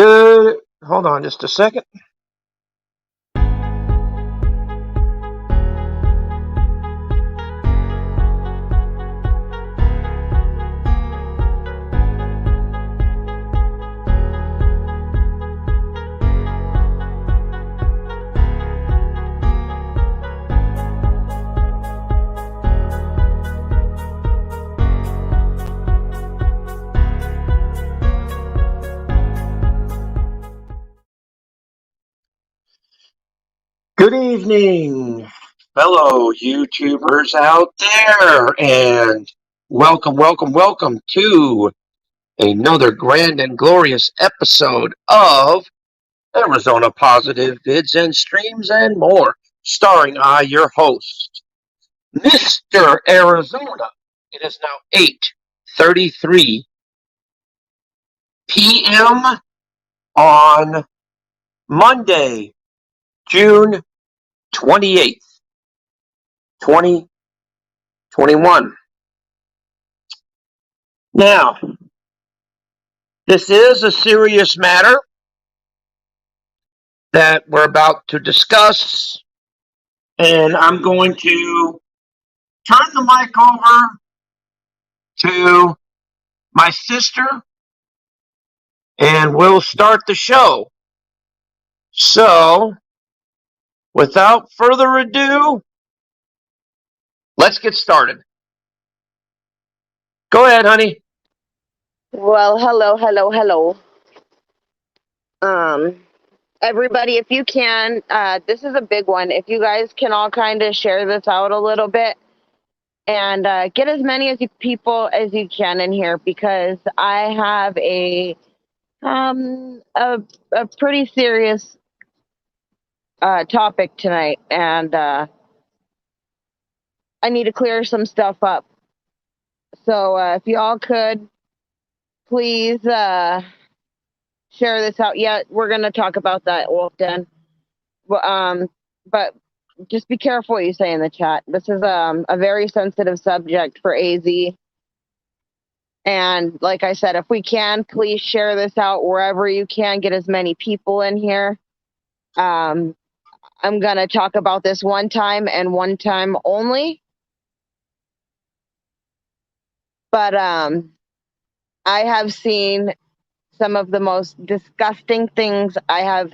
Good. Hold on just a second. Good evening, fellow YouTubers out there, and welcome to another grand and glorious episode of Arizona Positive Vids and Streams and More, starring your host, Mr. Arizona. It is now 8:33 p.m. on Monday, June 28th, 2021. Now, this is a serious matter that we're about to discuss, and I'm going to turn the mic over to my sister, and we'll start the show. So, without further ado, let's get started. Go ahead, honey. Well, hello. Everybody, if you can, this is a big one. If you guys can all kind of share this out a little bit and get as many people as you can in here, because I have a pretty serious topic tonight, and I need to clear some stuff up. So if you all could, please share this out. Yeah, we're gonna talk about that, Wolf Den. But just be careful what you say in the chat. This is a very sensitive subject for AZ. And like I said, if we can, please share this out wherever you can. Get as many people in here. I'm going to talk about this one time and one time only. But I have seen some of the most disgusting things I have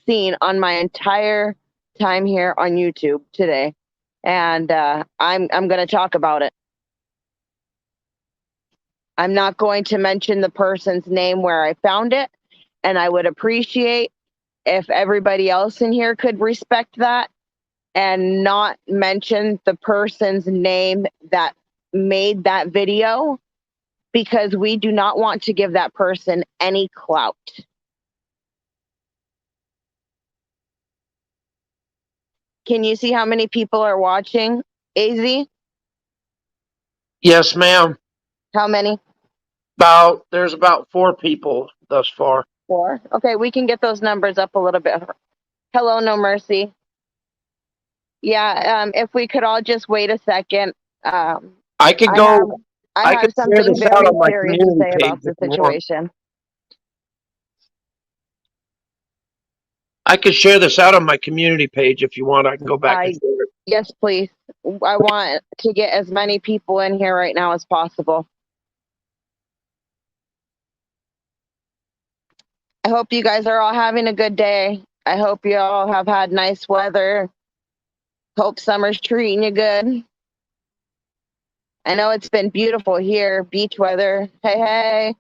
seen on my entire time here on YouTube today. And I'm going to talk about it. I'm not going to mention the person's name where I found it, and I would appreciate if everybody else in here could respect that and not mention the person's name that made that video, because we do not want to give that person any clout. Can you see how many people are watching, AZ? Yes, ma'am. How many? There's about 4 people thus far. 4? Okay, we can get those numbers up a little bit. Hello, No Mercy. Yeah, if we could all just wait a second. I could go. I have something very serious to say about the situation. I could share this out on my community page if you want. I can go back and share it. Yes, please. I want to get as many people in here right now as possible. I hope you guys are all having a good day. I hope you all have had nice weather. Hope summer's treating you good. I know it's been beautiful here, beach weather. Hey.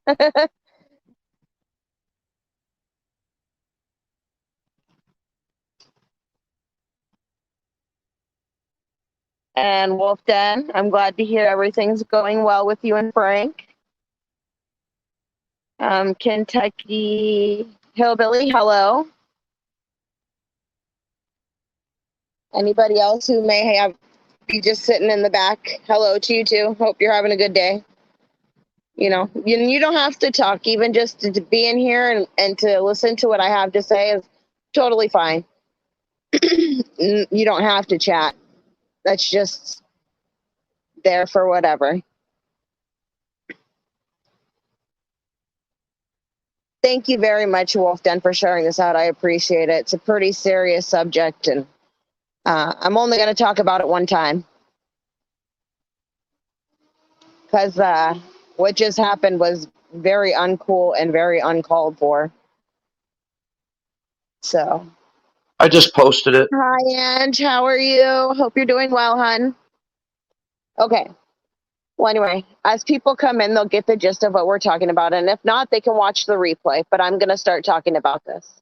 And Wolf Den, I'm glad to hear everything's going well with you and Frank. Kentucky Hillbilly, hello. Anybody else who may be just sitting in the back, hello to you too. Hope you're having a good day. You know, you don't have to talk, even just to be in here and to listen to what I have to say is totally fine. You don't have to chat. That's just there for whatever. Thank you very much, Wolfden, for sharing this out. I appreciate it. It's a pretty serious subject, and I'm only going to talk about it one time because what just happened was very uncool and very uncalled for. So, I just posted it. hi, Ange. How are you? Hope you're doing well, hon. Okay. Well, anyway, as people come in, they'll get the gist of what we're talking about. And if not, they can watch the replay. But I'm going to start talking about this.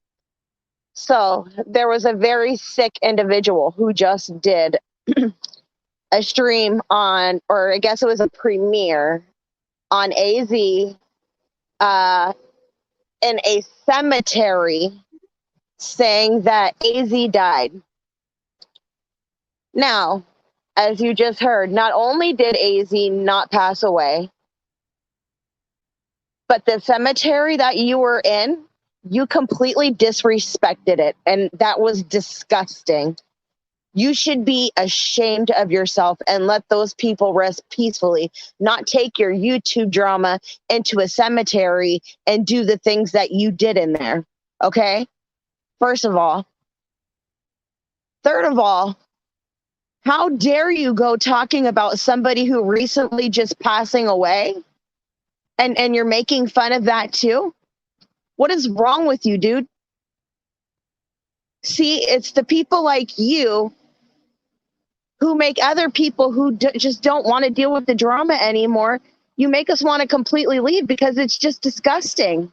So, there was a very sick individual who just did a stream on, or I guess it was a premiere on AZ in a cemetery saying that AZ died. Now, as you just heard, not only did AZ not pass away, but the cemetery that you were in, you completely disrespected it. And that was disgusting. You should be ashamed of yourself and let those people rest peacefully, not take your YouTube drama into a cemetery and do the things that you did in there. Okay? First of all. Third of all, how dare you go talking about somebody who recently just passing away? And you're making fun of that too? What is wrong with you, dude? See, it's the people like you who make other people who just don't want to deal with the drama anymore. You make us want to completely leave because it's just disgusting.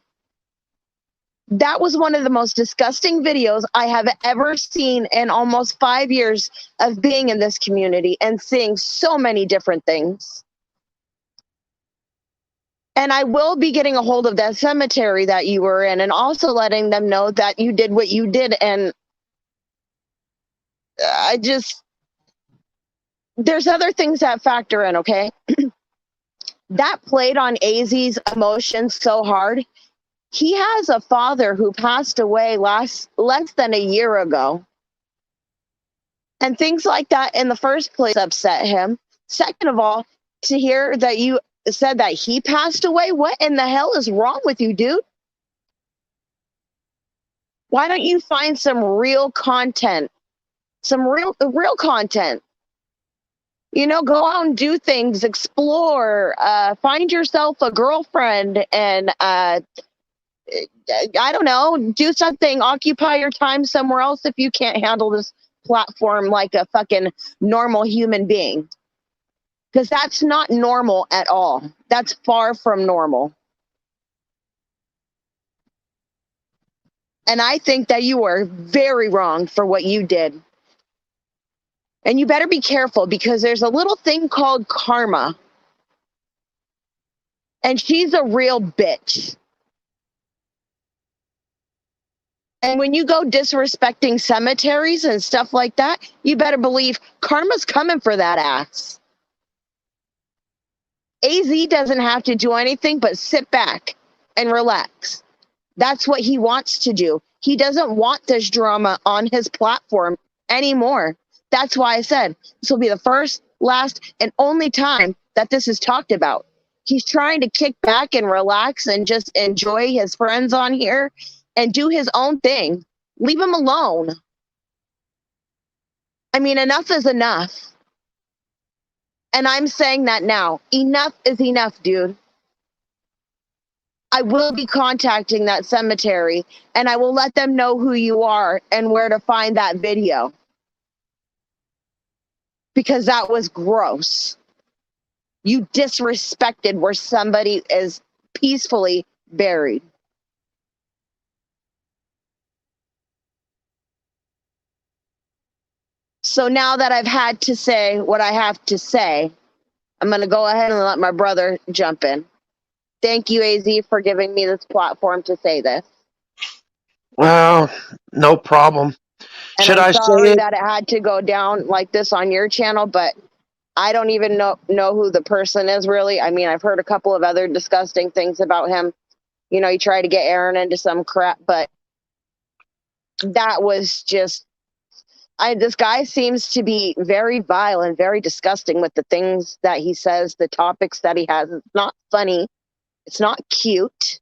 That was one of the most disgusting videos I have ever seen in almost 5 years of being in this community and seeing so many different things. And I will be getting a hold of that cemetery that you were in and also letting them know that you did what you did. And there's other things that factor in, okay? That played on AZ's emotions so hard. He has a father who passed away less than a year ago. And things like that in the first place upset him. Second of all, to hear that you said that he passed away, what in the hell is wrong with you, dude? Why don't you find some real content? Some real content. You know, go out and do things, explore, find yourself a girlfriend, and I don't know, do something, occupy your time somewhere else if you can't handle this platform like a fucking normal human being. Because that's not normal at all. That's far from normal. And I think that you were very wrong for what you did. And you better be careful because there's a little thing called karma. And she's a real bitch. And when you go disrespecting cemeteries and stuff like that, you better believe karma's coming for that ass. AZ doesn't have to do anything but sit back and relax. That's what he wants to do. He doesn't want this drama on his platform anymore. That's why I said this will be the first, last, and only time that this is talked about. He's trying to kick back and relax and just enjoy his friends on here and do his own thing. Leave him alone. I mean, enough is enough. And I'm saying that now. Enough is enough, dude. I will be contacting that cemetery and I will let them know who you are and where to find that video. Because that was gross. You disrespected where somebody is peacefully buried. So now that I've had to say what I have to say, I'm going to go ahead and let my brother jump in. Thank you, AZ, for giving me this platform to say this. Well, no problem. And Should I'm I sorry say it? that it had to go down like this on your channel, but I don't even know who the person is really. I mean, I've heard a couple of other disgusting things about him. You know, he tried to get Aaron into some crap, but that was just, this guy seems to be very vile and very disgusting with the things that he says, the topics that he has. It's not funny. It's not cute.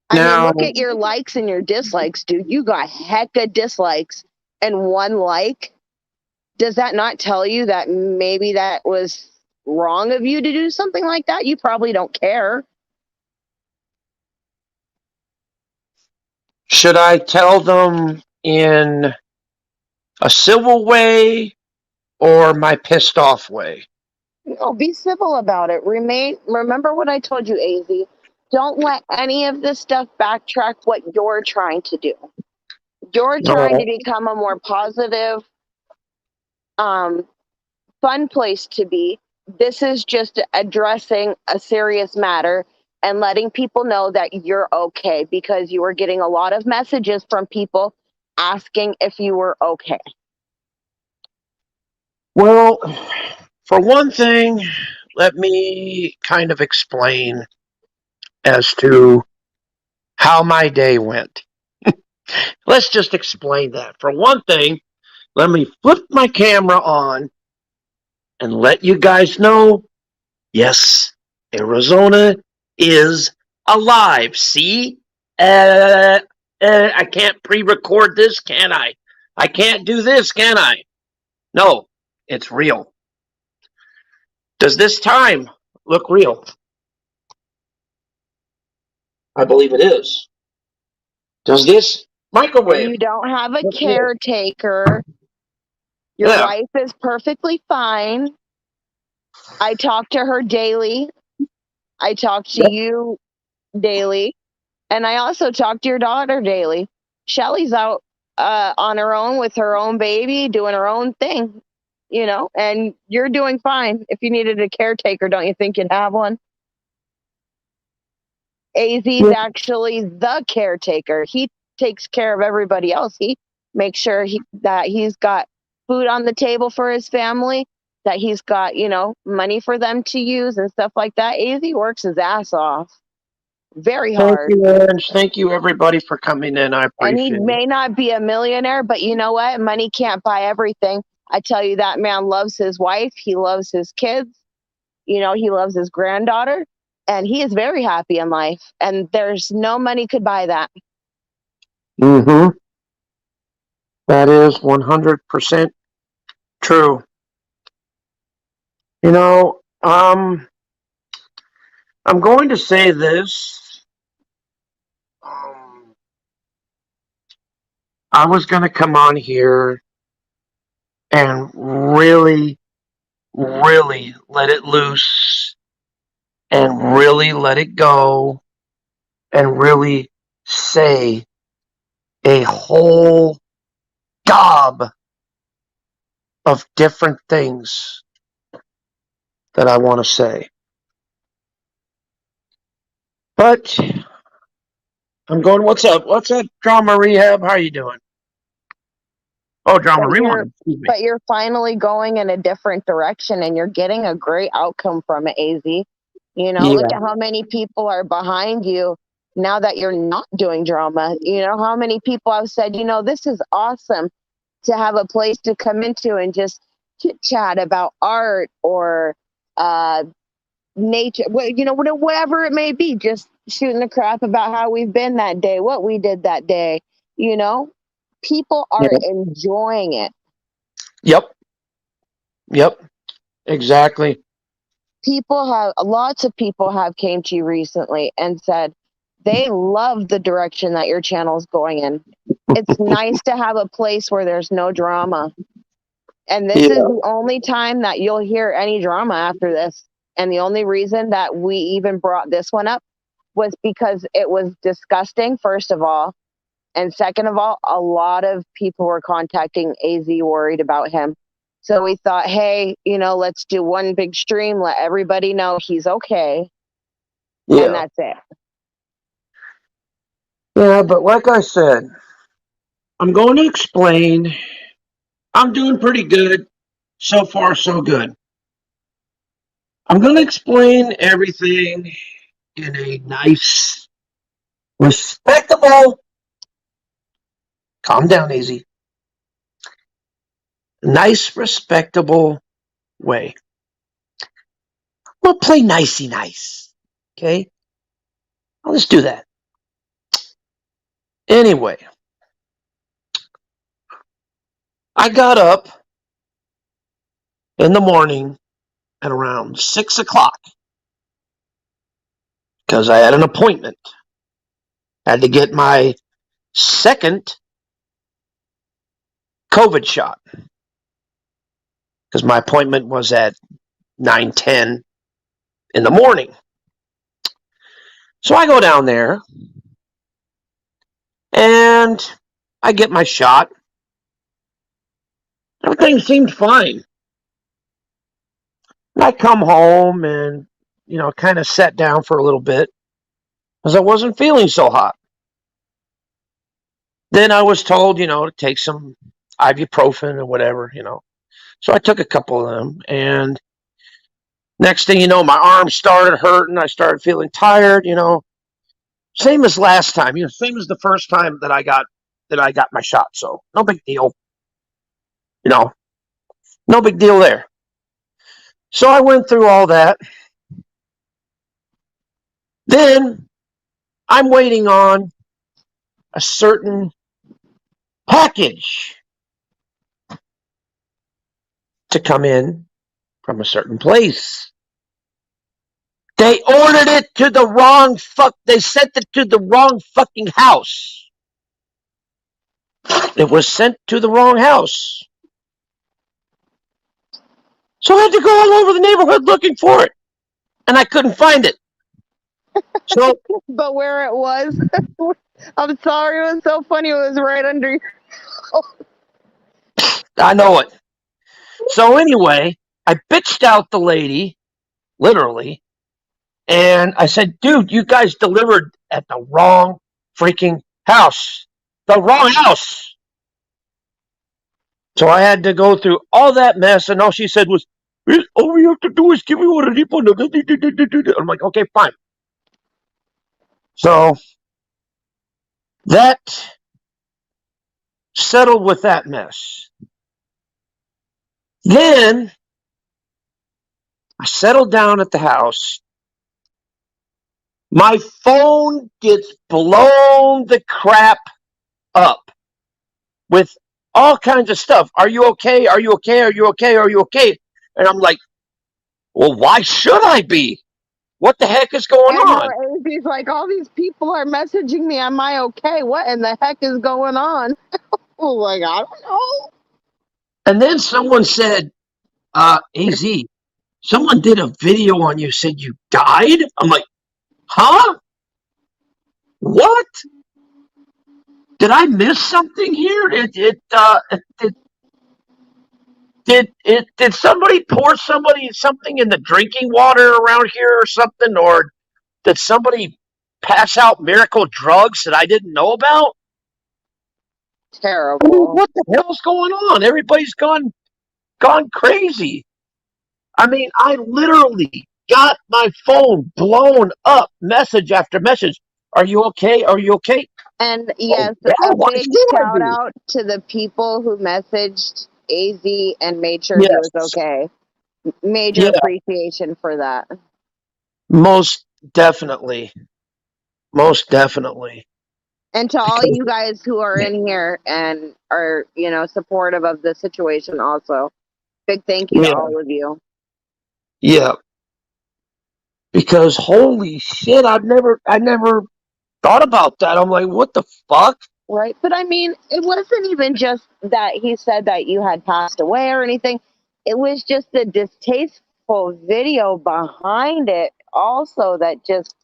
I mean, Now, look at your likes and your dislikes, dude. You got hecka dislikes and 1 like. Does that not tell you that maybe that was wrong of you to do something like that? You probably don't care. should I tell them in a civil way or my pissed off way? No, be civil about it. Remember what I told you, AZ. Don't let any of this stuff backtrack what you're trying to do. You're trying to No. become a more positive, um, fun place to be. This is just addressing a serious matter and letting people know that you're okay, because you were getting a lot of messages from people asking if you were okay. Well, for one thing, let me kind of explain as to how my day went. Let's just explain that. For one thing, let me flip my camera on and let you guys know, yes, Arizona is alive. See? I can't pre-record this, can I? I can't do this, can I? No, it's real. Does this time look real? I believe it is. Does this microwave You don't have a look real? caretaker. Your Yeah. wife is perfectly fine. I talk to her daily. I talk to Yep. you daily. And I also talk to your daughter daily. Shelly's out on her own with her own baby, doing her own thing, and you're doing fine. If you needed a caretaker, don't you think you'd have one? AZ's Yeah. actually the caretaker. He takes care of everybody else. He makes sure that he's got food on the table for his family, that he's got, money for them to use and stuff like that. AZ works his ass off. Very Thank hard. you, Ange. Thank you, everybody, for coming in. I And he appreciate it. may not be a millionaire, but you know what? Money can't buy everything. I tell you, that man loves his wife. He loves his kids. He loves his granddaughter. And he is very happy in life. And there's no money could buy that. Mm-hmm. That is 100% true. You know, I'm going to say this. Um, I was going to come on here and really, really let it loose and really let it go and really say a whole gob of different things that I want to say. But I'm going, what's up? What's up, Drama Rehab? How are you doing? Oh, Drama But you're Rewind. Excuse me. but you're finally going in a different direction and you're getting a great outcome from it, AZ. Look Yeah. at how many people are behind you now that you're not doing drama. How many people have said, this is awesome to have a place to come into and just chit chat about art or nature, whatever it may be, just shooting the crap about how we've been that day, what we did that day. You know, People are Yep. enjoying it. Yep. Yep. Exactly. Lots of people have came to you recently and said they love the direction that your channel's going in. It's nice to have a place where there's no drama. And this is Yeah. the only time that you'll hear any drama after this. And the only reason that we even brought this one up was because it was disgusting, first of all. And second of all, a lot of people were contacting AZ worried about him. So we thought, hey, let's do one big stream, let everybody know he's okay. And Yeah. that's it. Yeah, but like I said, I'm going to explain. I'm doing pretty good. So far, so good. I'm going to explain everything in a nice, respectable, calm down, easy, nice, respectable way. We'll play nicey nice. Okay? Let's do that. Anyway, I got up in the morning at around 6 o'clock because I had an appointment. Had to get my second COVID shot because my appointment was at 9:10 in the morning. So I go down there and I get my shot. Everything seemed fine. I come home and, kind of sat down for a little bit because I wasn't feeling so hot. Then I was told, to take some ibuprofen or whatever, So I took a couple of them, and next thing you know, my arm started hurting. I started feeling tired, Same as last time, same as the first time that I got my shot. So no big deal, no big deal there. So I went through all that. Then I'm waiting on a certain package to come in from a certain place. They ordered it to the wrong they sent it to the wrong fucking house. It was sent to the wrong house. So I had to go all over the neighborhood looking for it. And I couldn't find it. So But where it was, I'm sorry, it was so funny. It was right under your. I know it. So anyway, I bitched out the lady, literally, and I said, dude, you guys delivered at the wrong freaking house. The wrong house. So I had to go through all that mess, and all she said was, all we have to do is give you a refund. I'm like, okay, fine. So that settled with that mess. Then I settled down at the house. My phone gets blown the crap up with all kinds of stuff. Are you okay? Are you okay? Are you okay? Are you okay? And I'm like, well, why should I be? What the heck is going on? He's like, all these people are messaging me. Am I okay? What in the heck is going on? Oh my God, I don't know. And then someone said, AZ, someone did a video on you, said you died? I'm like, huh? What? Did I miss something here? Did somebody pour something in the drinking water around here or something? Or did somebody pass out miracle drugs that I didn't know about? Terrible. I mean, what the hell's going on? Everybody's gone crazy. I mean, I literally got my phone blown up, message after message. Are you okay? Are you okay? And yes, Oh, a big shout out to the people who messaged AZ and made sure he was okay. Major appreciation for that. Most definitely. Most definitely. And to all you guys who are in here and are, supportive of the situation also. Big thank you to all of you. Yeah. Because holy shit, I never thought about that. I'm like, what the fuck? Right. But I mean, it wasn't even just that he said that you had passed away or anything. It was just the distasteful video behind it also that just,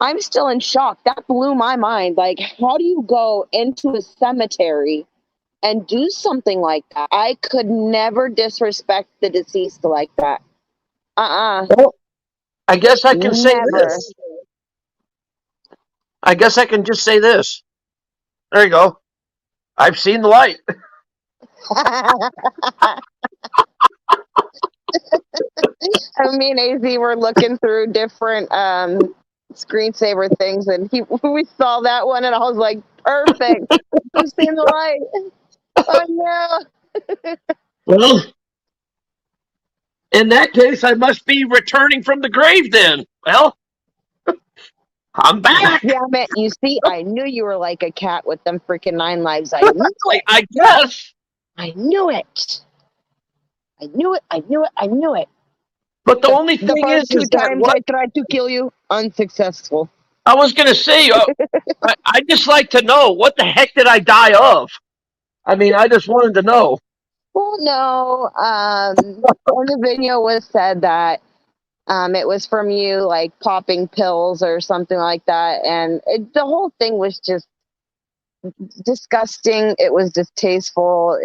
I'm still in shock. That blew my mind. Like, how do you go into a cemetery and do something like that? I could never disrespect the deceased like that. Well, I guess I can say this. I guess I can just say this. There you go. I've seen the light. Me and AZ were looking through different screensaver things, and we saw that one, and I was like, perfect. I've seen the light. Oh no. Well, in that case, I must be returning from the grave then. Well, I'm back. Damn it. You see, I knew you were like a cat with them freaking 9 lives. I knew it. I guess. I knew it. I knew it. I knew it. I knew it. But the only The thing first two is that times what I tried to kill you, unsuccessful. I was going to say, I just like to know, what the heck did I die of? I mean, I just wanted to know. Well, no. In the video was said that it was from you like popping pills or something like that, and the whole thing was just disgusting. It was distasteful.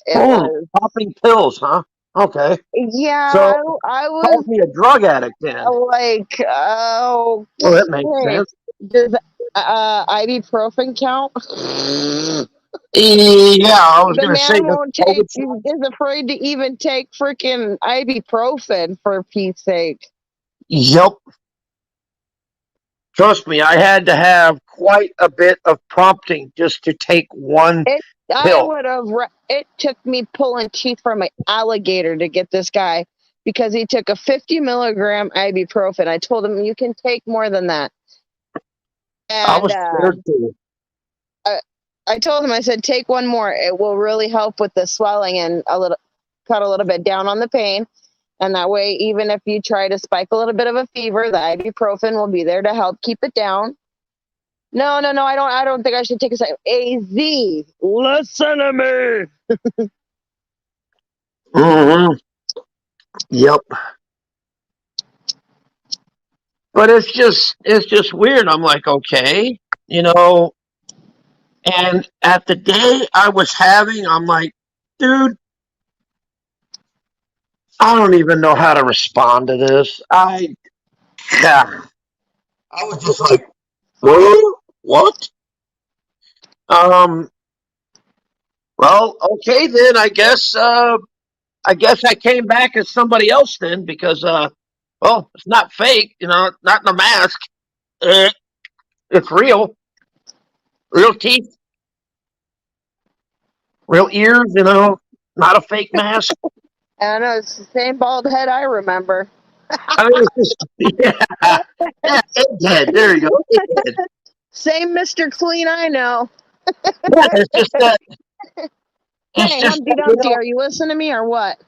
It was Popping pills, huh? Okay. yeah. So, I was called me a drug addict then. like, oh, Well, that makes sense. does ibuprofen count? Yeah, I was The going to say man that. won't take, is afraid to even take freaking ibuprofen for Pete's sake. Yep. Trust me, I had to have quite a bit of prompting just to take one pill. It took me pulling teeth from an alligator to get this guy because he took a 50 milligram ibuprofen. I told him, you can take more than that. I And was scared too. I told him, I said, take one more. It will really help with the swelling and cut a little bit down on the pain. And that way, even if you try to spike a little bit of a fever, the ibuprofen will be there to help keep it down. No, I don't think I should take a AZ. Listen to me. Mm-hmm. Yep. But it's just weird. I'm like, okay, you know, and at the day I was having, I'm like, dude, I don't even know how to respond to this. Yeah, I was just like, what? Um, well, okay then. I guess I came back as somebody else then because, well, it's not fake, not in a mask. It's real teeth, real ears, not a fake mask. I know it's the same bald head I remember. I mean, it's just, yeah, Egghead. There you go. Egghead. Same Mr. Clean I know. Yeah, it's just that. It's Hey, just Humpty that, Dumpty, are you listening to me or what?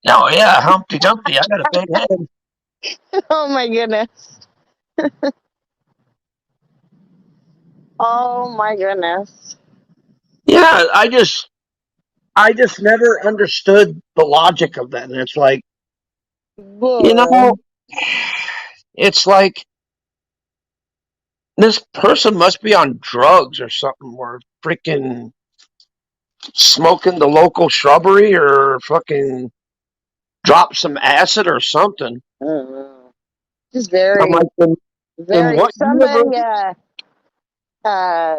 no, yeah, Humpty Dumpty. I got a big head. Oh my goodness. Oh my goodness. Yeah, I just never understood the logic of that. And it's like, you know, it's like this person must be on drugs or something, or freaking smoking the local shrubbery, or fucking drop some acid or something. Just I'm very, like, in very what somebody. universe? Uh,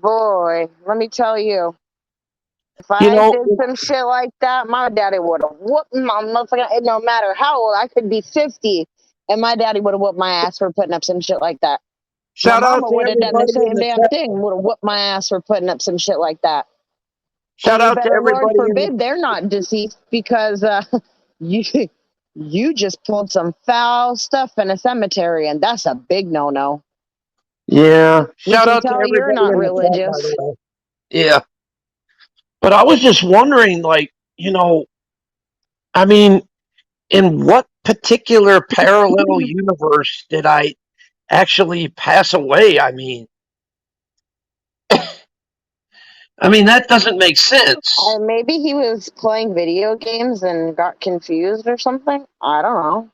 boy, let me tell you, if You I know, did some shit like that, my daddy would have whooped my motherfucker. No matter how old I could be, 50, and my daddy would have whooped my ass for putting up some shit like that. My shout out mama to would have done the everybody in same the damn chat. thing. Would have whooped my ass for putting up some shit like that. Shout And you out to better, Lord everybody in the forbid, they're not deceased because you you just pulled some foul stuff in a cemetery, and that's a big no-no. Yeah. We Shout can out to tell you're everybody not in the chat, by religious. the way. Yeah. But I was just wondering, like, I mean, in what particular parallel universe did I actually pass away? I mean that doesn't make sense. Maybe he was playing video games and got confused or something. I don't know.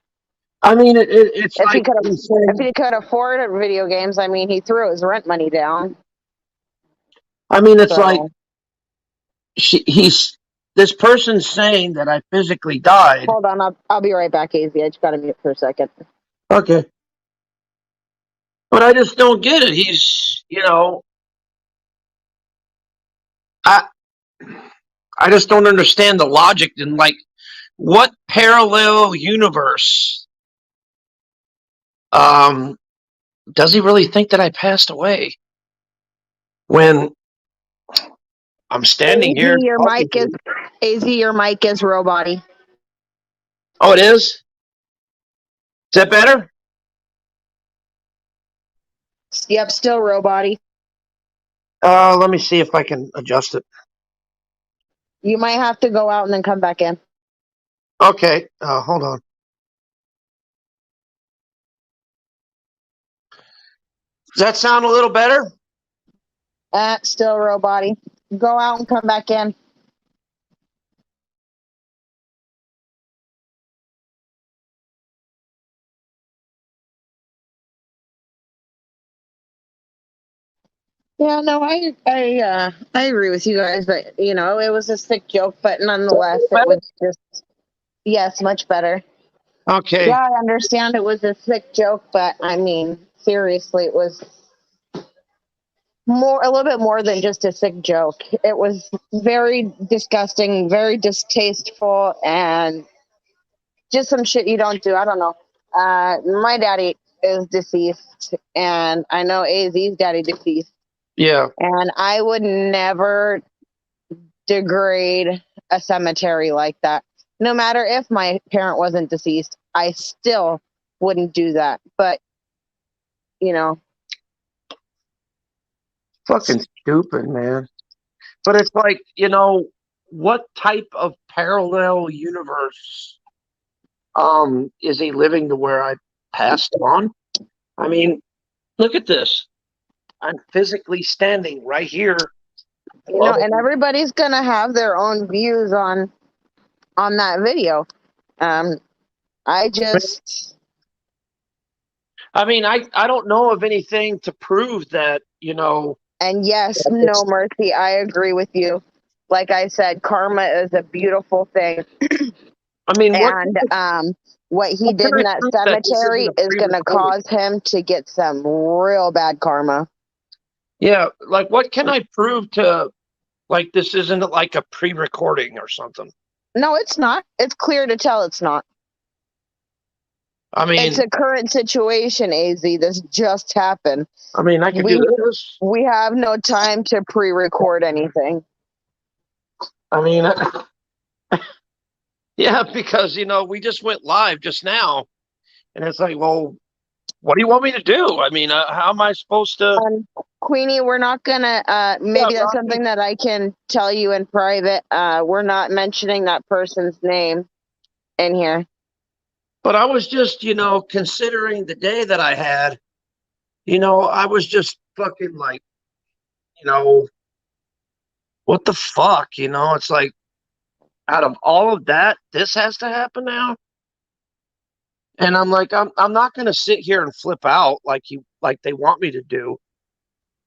I mean, it's If he like could, he's if saying. he could afford video games, I mean, he threw his rent money down. I mean, it's like So he's this person's saying that I physically died. hold on, I'll be right back, AZ. I just got to mute for a second. Okay. But I just don't get it. I I just don't understand the logic in, like, what parallel universe does he really think that I passed away when I'm standing here Your talking mic to is you? Your mic is robot-y. Oh, it is? Is that better? Yep, still robot-y. Let me see if I can adjust it. You might have to go out and then come back in. Okay, hold on. Does that sound a little better? Still robot-y. Go out and come back in. Yeah, no, I agree with you guys, but you know, it was a sick joke, but nonetheless, it was just yes, much better. Okay. Yeah, I understand it was a sick joke, but I mean, seriously, it was a little bit more than just a sick joke. It was very disgusting, very distasteful, and just some shit you don't do. I don't know. My daddy is deceased, and I know AZ's daddy deceased, Yeah. and I would never degrade a cemetery like that. No matter if my parent wasn't deceased, I still wouldn't do that. But, you know, Fucking stupid, man. But it's like, what type of parallel universe is he living to where I passed on? I mean, look at this. I'm physically standing right here. and everybody's going to have their own views on that video. Um, I just, I mean, I don't know of anything to prove that, and yes, no mercy. I agree with you. Like I said, karma is a beautiful thing. I mean, And what he did can in I that prove that this cemetery isn't a is going to pre-recorded? cause him to get some real bad karma. Yeah, like what can I prove to like this isn't like a pre-recording or something? No, it's not. It's clear to tell it's not. I mean, It's a current situation, AZ. This just happened. I could do this. We have no time to pre-record anything. I mean, yeah, because we just went live just now, and it's like, well, what do you want me to do? I mean, how am I supposed to? Queenie, we're not gonna. Maybe that's something that I can tell you in private. We're not mentioning that person's name in here. But I was just, considering the day that I had. I was just fucking like, what the fuck? It's like out of all of that, this has to happen now. And I'm like, I'm not gonna sit here and flip out like they want me to do.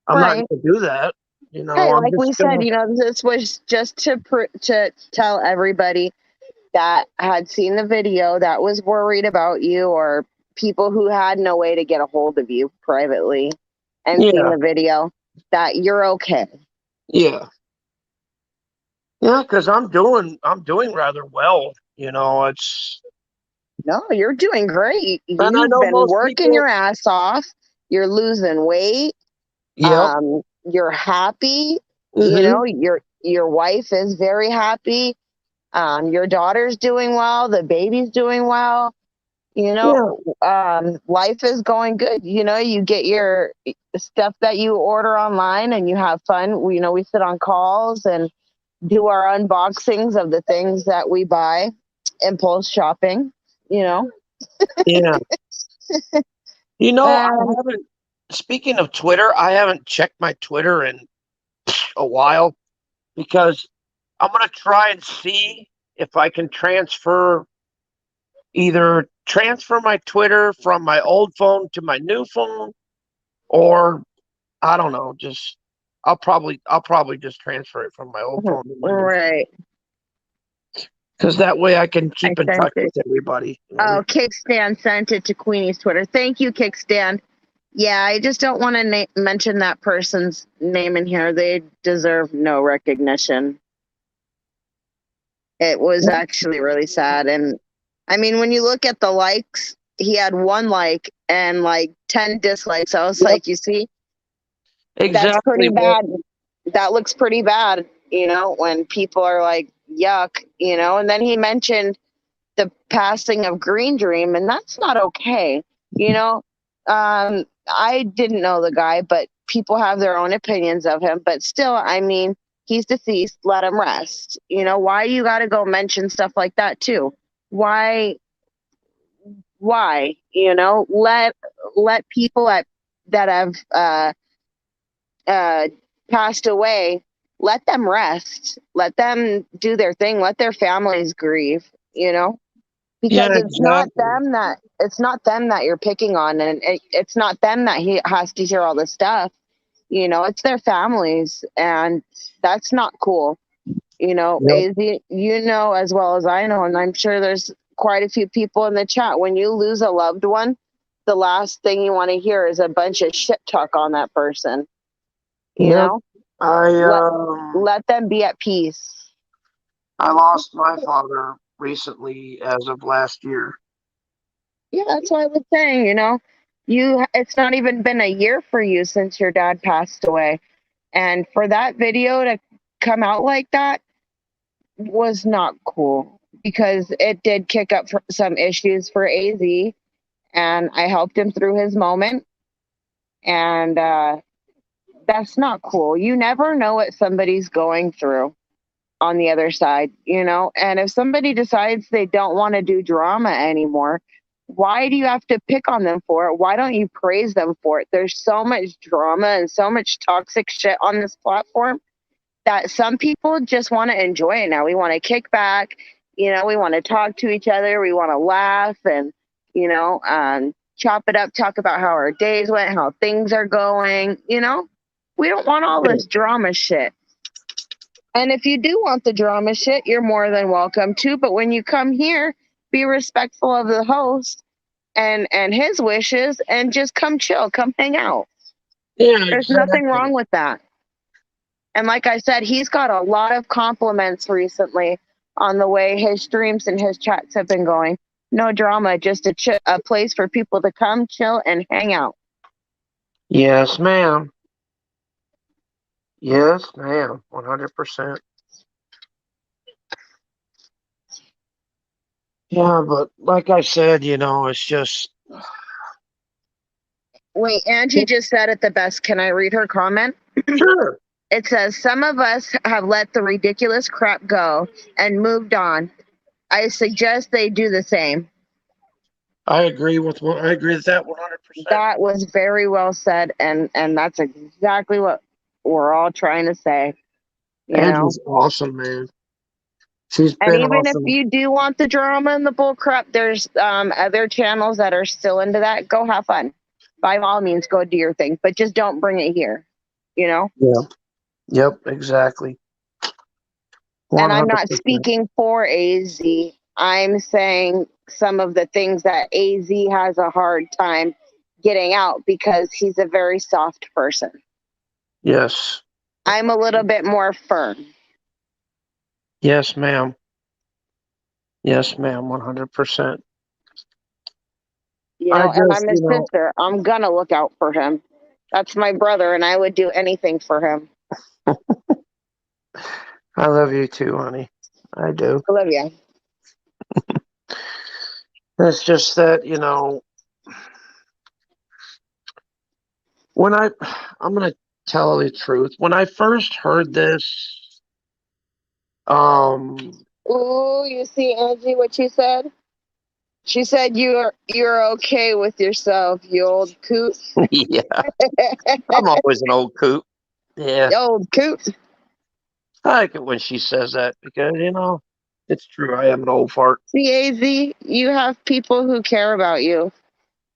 I'm not Right. gonna do that. Hey, I'm like we just said, gonna. this was just to tell everybody that had seen the video that was worried about you, or people who had no way to get a hold of you privately and seen Yeah, the video, that you're okay. yeah, yeah. Because I'm doing rather well. It's. No, you're doing great. And I You've know been most working people. your ass off. You're losing weight. Yep. You're happy. Mm-hmm. Your wife is very happy. Your daughter's doing well. The baby's doing well. Yeah. Life is going good. You get your stuff that you order online and you have fun. We sit on calls and do our unboxings of the things that we buy, impulse shopping, you know. Yeah. I Um, haven't. Speaking of Twitter, I haven't checked my Twitter in a while because I'm gonna try and see if I can transfer my Twitter from my old phone to my new phone, or I don't know. Just I'll probably just transfer it from my old phone to my new phone right. because that way I can I keep in sent touch it. with everybody. Oh, Kickstand sent it to Queenie's Twitter. Thank you, Kickstand. Yeah, I just don't want to mention that person's name in here. They deserve no recognition. It was actually really sad. And I mean, when you look at the likes, he had 1 like and like 10 dislikes. I was like, you see, that's Exactly. pretty bad. That looks pretty bad, when people are like, yuck, and then he mentioned the passing of Green Dream, and that's not okay. You know, I didn't know the guy, but people have their own opinions of him. But still, I mean, he's deceased. Let him rest. Why you got to go mention stuff like that too? Why? Why? Let people that have uh, passed away. Let them rest. Let them do their thing. Let their families grieve. Yeah, Because exactly. it's not them that you're picking on, and it's not them that he has to hear all this stuff. It's their families, and that's not cool. Yep. Az, as well as I know, and I'm sure there's quite a few people in the chat. When you lose a loved one, the last thing you want to hear is a bunch of shit talk on that person. you Yep. know I let um let them be at peace. I lost my father recently as of last year. Yeah, that's what I was saying. It's not even been a year for you since your dad passed away. And for that video to come out like that was not cool, because it did kick up some issues for Az, and I helped him through his moment. And that's not cool. You never know what somebody's going through on the other side. And if somebody decides they don't want to do drama anymore, why do you have to pick on them for it? Why don't you praise them for it? There's so much drama and so much toxic shit on this platform that some people just want to enjoy it now. We want to kick back, we want to talk to each other, we want to laugh and, chop it up, talk about how our days went, how things are going. We don't want all this drama shit. And if you do want the drama shit, you're more than welcome to. But when you come here, be respectful of the host and his wishes, and just come chill, come hang out. Yeah, There's nothing exactly. wrong with that. And like I said, he's got a lot of compliments recently on the way his streams and his chats have been going. No drama, just a place for people to come, chill, and hang out. Yes, ma'am. Yes, ma'am. 100%. Yeah, but like I said, it's just Wait, Angie just said it the best. Can I read her comment? sure. It says, some of us have let the ridiculous crap go and moved on. I suggest they do the same. I agree with that 100%. That was very well said, and that's exactly what we're all trying to say. Angie's awesome, man. She's And been even if awesome. you do want the drama and the bull crap, there's other channels that are still into that. Go have fun. By all means, go do your thing, but just don't bring it here. Yeah. Yep, exactly. And I'm not 100%. speaking for Az. I'm saying some of the things that Az has a hard time getting out because he's a very soft person. Yes. I'm a little bit more firm. Yes, ma'am. Yes, ma'am. 100%. I And just, I'm his sister. I'm gonna look out for him. That's my brother, and I would do anything for him. I love you too, honey. I do. Olivia. It's just that, when I'm going to tell the truth. When I first heard this, um, Ooh, you see, Angie, what she said? She said you're okay with yourself, you old coot. yeah, I'm always an old coot. Yeah. Old coot. I like it when she says that because, it's true. I am an old fart. See, Az, you have people who care about you,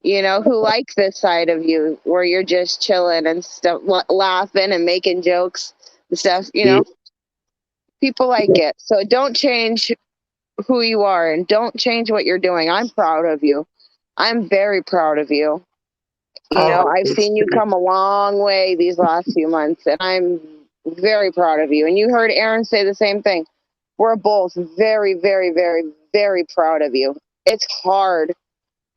who like this side of you where you're just chilling and stuff, laughing and making jokes and stuff, Yeah. people like it. So don't change who you are and don't change what you're doing. I'm proud of you. I'm very proud of you. I like I've this seen you too. come a long way these last few months, and I'm very proud of you. And you heard Aaron say the same thing. We're both very, very, very, very proud of you. It's hard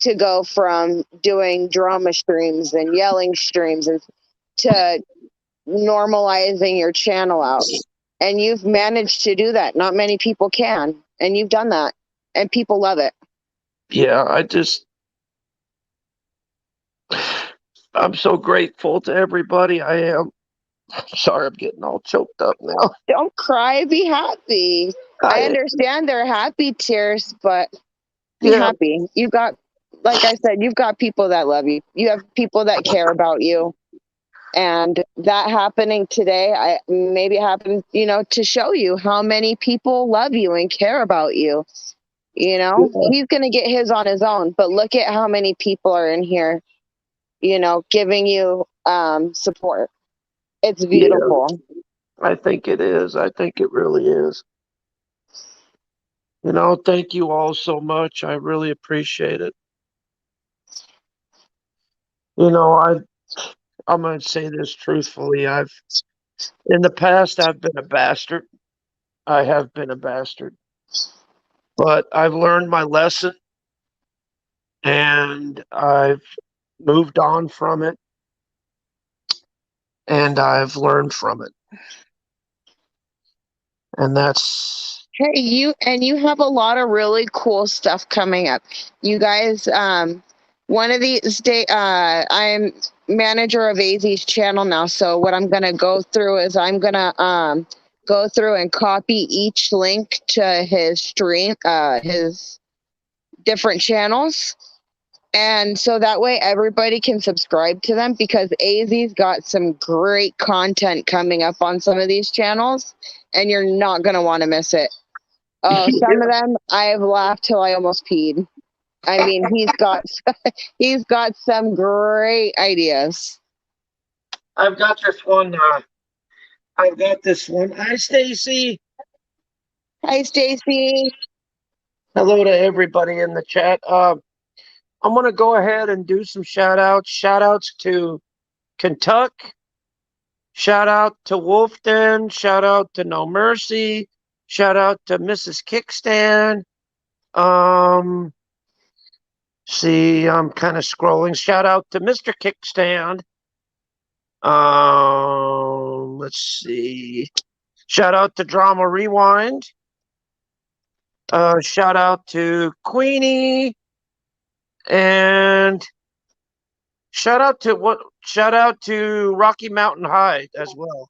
to go from doing drama streams and yelling streams and to normalizing your channel out. And you've managed to do that. Not many people can. And you've done that. And people love it. Yeah, I just, I'm so grateful to everybody. I am. Sorry, I'm getting all choked up now. Don't cry, be happy. I I, understand they're happy tears, but be yeah, happy. You got, like I said, you've got people that love you. You have people that care about you. And that happening today, I maybe it happened, to show you how many people love you and care about you. yeah, He's going to get his on his own, but look at how many people are in here, giving you support. It's yeah. beautiful. I think it is. I think it really is. Thank you all so much. I really appreciate it. You know, I I'm gonna say this truthfully. In the past I've been a bastard. I have been a bastard. But I've learned my lesson and I've moved on from it and I've learned from it. And that's Hey, you have a lot of really cool stuff coming up. You guys, one of these day, I'm manager of AZ's channel now. So what I'm gonna go through is I'm gonna go through and copy each link to his stream, his different channels. And so that way everybody can subscribe to them because AZ's got some great content coming up on some of these channels and you're not going to want to miss it. Oh, some of them I've laughed till I almost peed. I mean, he's got some great ideas. I've got this one. I've got this one. Hi, Stacy. Hi, Stacy. Hello to everybody in the chat. I'm gonna go ahead and do some shout outs. Shout outs to Kentucky. Shout out to Wolfden. Shout out to No Mercy. Shout out to Mrs. Kickstand. See, I'm kind of scrolling. Shout out to Mr. Kickstand. Let's see. Shout out to Drama Rewind. Shout out to Queenie. And shout out to Rocky Mountain High as well.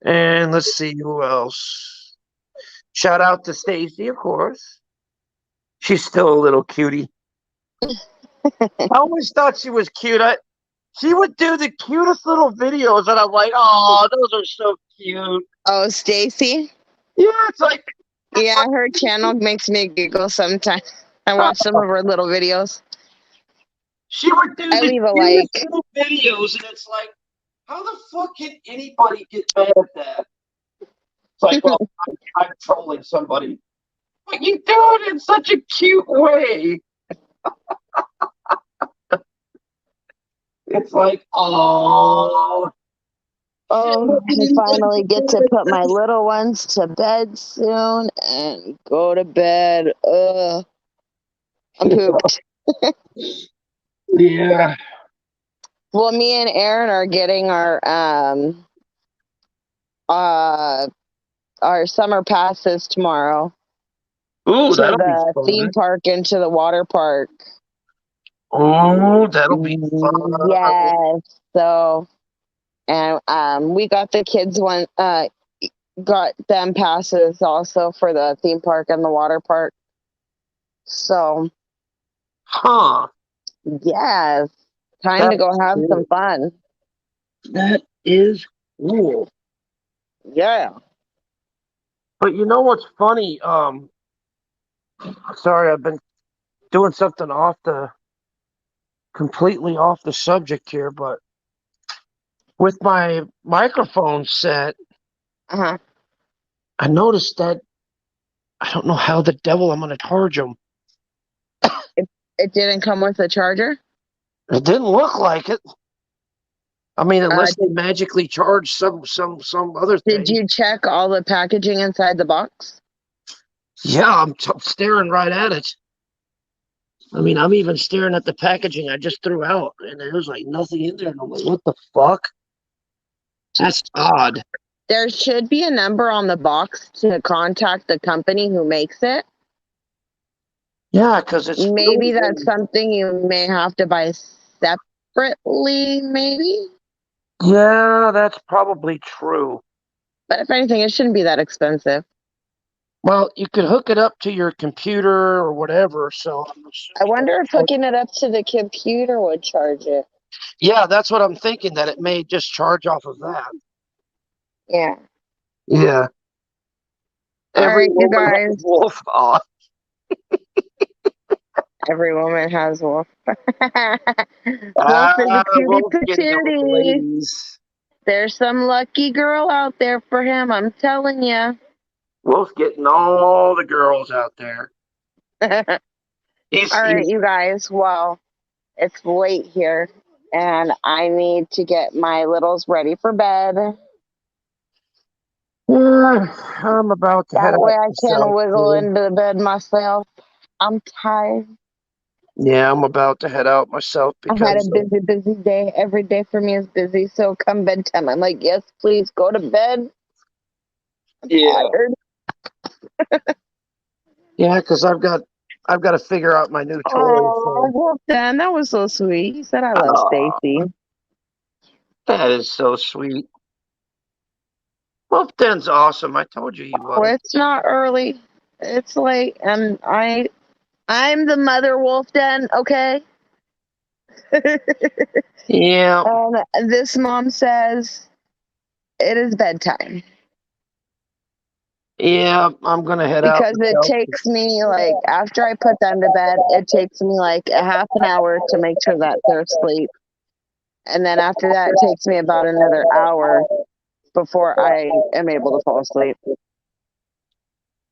And let's see who else. Shout out to Stacy, of course. She's still a little cutie. I always thought she was cute. She would do the cutest little videos, and I'm like, oh, those are so cute. Oh, Stacy. Yeah, it's like, Yeah, her channel makes me giggle sometimes. I watch some of her little videos. she would do I the leave a cutest like. little videos, and it's like, how the fuck can anybody get mad at that? It's like, well, I'm trolling somebody. But you do it in such a cute way. It's like, oh. Oh, I finally get to put my little ones to bed soon and go to bed. I'm pooped. Yeah. Well, me and Aaron are getting our summer passes tomorrow Ooh, to that'll be the theme fun. park and to the water park. Oh, that'll be fun. Yes. So, and we got the kids got them passes also for the theme park and the water park. So, Huh. yes, time to That's go have some cool. fun. That is cool. Yeah. But you know what's funny? Sorry, I've been doing something completely off the subject here, but with my microphone set, Uh-huh. I noticed that I don't know how the devil I'm going to charge them. It didn't come with a charger? It didn't look like it. I mean, unless they Did, magically charge some other did thing. you check all the packaging inside the box? Yeah, I'm staring right at it. I mean, I'm even staring at the packaging I just threw out, and there's like nothing in there. And I'm like, what the fuck? That's odd. There should be a number on the box to contact the company who makes it. Yeah, because it's Maybe really that's weird. something you may have to buy separately, maybe. Yeah, that's probably true. But if anything, it shouldn't be that expensive. Well, you could hook it up to your computer or whatever. So I'm I assuming wonder if hooking it up to the computer would charge it. yeah, that's what I'm thinking. That it may just charge off of that. Yeah. Yeah. All Every right, you woman has guys. wolf. Aw. Every woman has wolf. Wolf is a Ah, cutie wolf getting all the patootie. ladies. There's some lucky girl out there for him. I'm telling you. Wolf getting all the girls out there. All right, He's you guys. Well, it's late here, and I need to get my littles ready for bed. yeah, I'm about to head That out way I can myself wiggle too. into the bed myself. I'm tired. Yeah, I'm about to head out myself I had a because busy day. Every day for me is busy. So come bedtime, I'm like, yes, please go to bed. I'm yeah, tired. yeah, because I've got to figure out my new toy. Oh, So well, Dan, that was so sweet. He said, I love oh, Stacy. that is so sweet. Wolf Den's awesome. I told you he Oh, was. it's not early. It's late, and I'm the mother wolf den, okay? Yeah, This mom says it is bedtime yeah, I'm gonna head out because it myself. takes me like after I put them to bed, it takes me like a half an hour to make sure that they're asleep. And then after that, it takes me about another hour before I am able to fall asleep.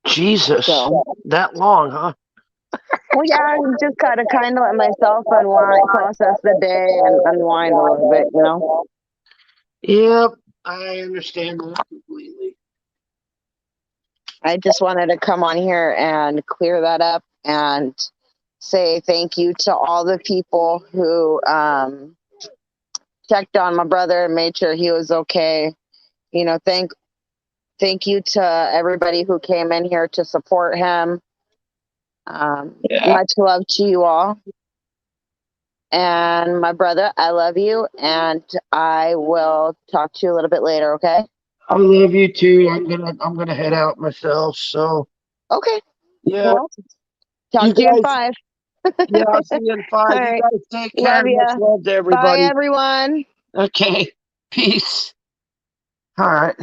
Jesus, So, that long, huh? well, yeah, I just gotta kind of let myself unwind, process the day, and unwind a little bit, you know? Yep, I understand that completely. I just wanted to come on here and clear that up and say thank you to all the people who checked on my brother and made sure he was okay. You know, thank you to everybody who came in here to support him. Yeah, Much love to you all. And my brother, I love you, and I will talk to you a little bit later, okay? I love you too. I'm gonna head out myself. So Okay. yeah, Well, you talk to you in guys. 5. Yeah, I'll see you in All 5. You right. guys take care. Love Much ya. love to Bye, everybody. everyone. Okay, peace. All right.